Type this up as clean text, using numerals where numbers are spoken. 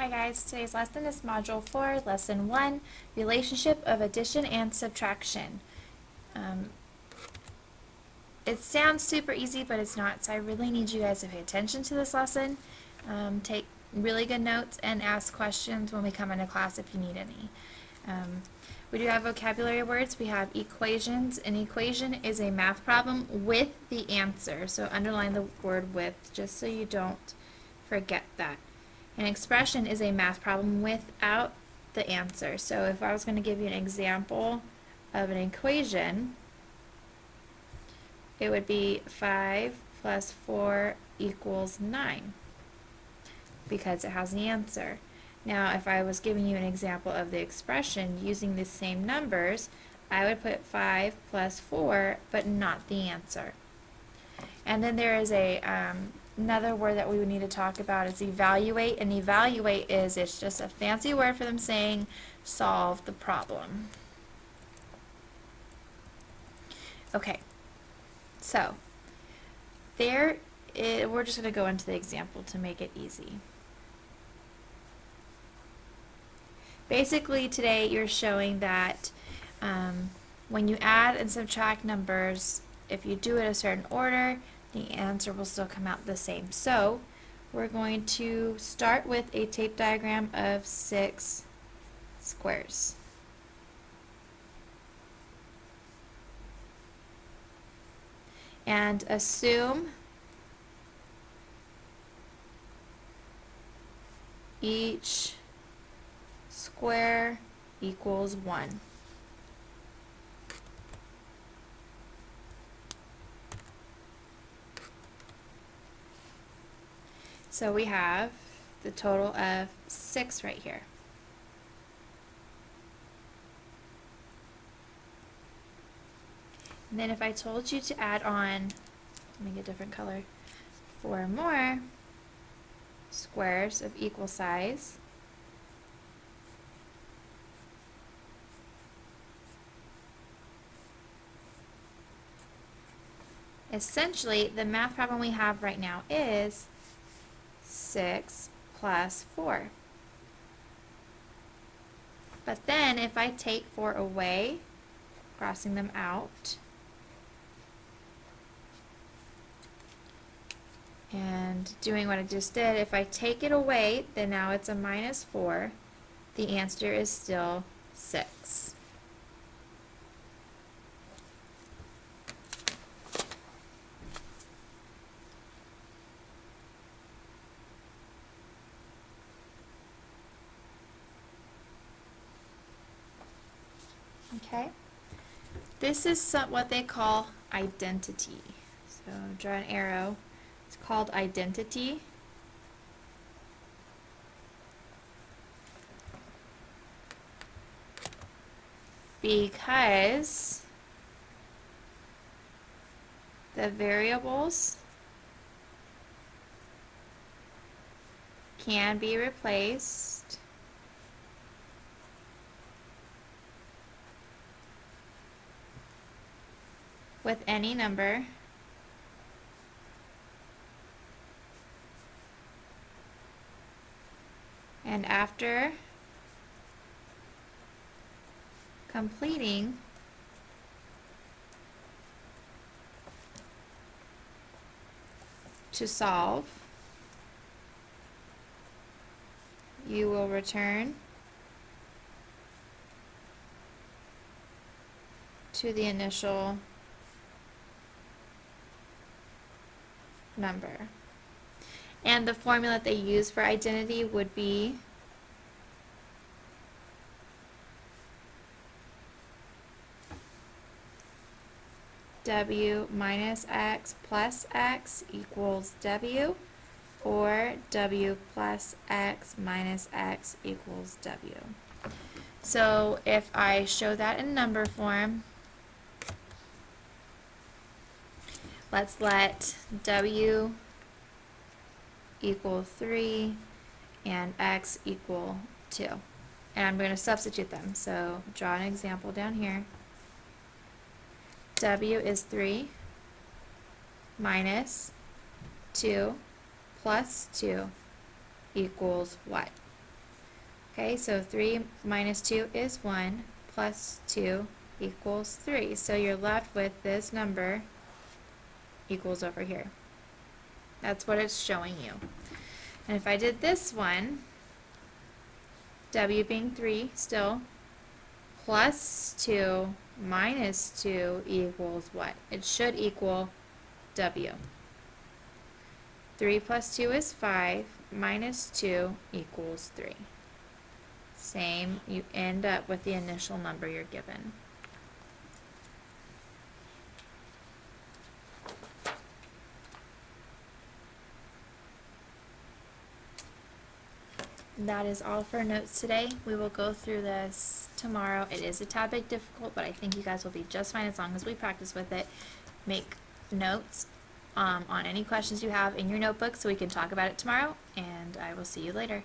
Hi guys, today's lesson is Module 4, Lesson 1, Relationship of Addition and Subtraction. It sounds super easy, but it's not, so I really need you guys to pay attention to this lesson, take really good notes, and ask questions when we come into class if you need any. We do have vocabulary words. We have equations. An equation is a math problem with the answer, so underline the word with just so you don't forget that. An expression is a math problem without the answer. So if I was going to give you an example of an equation, it would be 5 plus 4 equals 9 because it has an answer. Now if I was giving you an example of the expression using the same numbers, I would put 5 plus 4 but not the answer. And then there is another word that we would need to talk about is evaluate, and evaluate it's just a fancy word for them saying solve the problem. Okay, so we're just going to go into the example to make it easy. Basically today you're showing that when you add and subtract numbers, if you do it a certain order, the answer will still come out the same. So we're going to start with a tape diagram of 6 squares. And assume each square equals 1. So we have the total of 6 right here. And then if I told you to add on, let me get a different color, 4 more squares of equal size, essentially the math problem we have right now is 6 plus 4. But then if I take 4 away, crossing them out, and doing what I just did, if I take it away, then now it's a minus 4. The answer is still 6. Okay? This is what they call identity. So draw an arrow. It's called identity. Because the variables can be replaced with any number and after completing to solve, you will return to the initial number. And the formula that they use for identity would be W minus X plus X equals W, or W plus X minus X equals W. So if I show that in number form, let's let W equal 3 and X equal 2. And I'm going to substitute them. So draw an example down here. W is 3 minus 2 plus 2 equals what? Okay, so 3 minus 2 is 1, plus 2 equals 3. So you're left with this number equals over here. That's what it's showing you. And if I did this one, W being 3 still, plus 2 minus 2 equals what? It should equal W. 3 plus 2 is 5, minus 2 equals 3. Same, you end up with the initial number you're given. That is all for notes today. We will go through this tomorrow. It is a tad bit difficult, but I think you guys will be just fine as long as we practice with it. Make notes on any questions you have in your notebook so we can talk about it tomorrow, and I will see you later.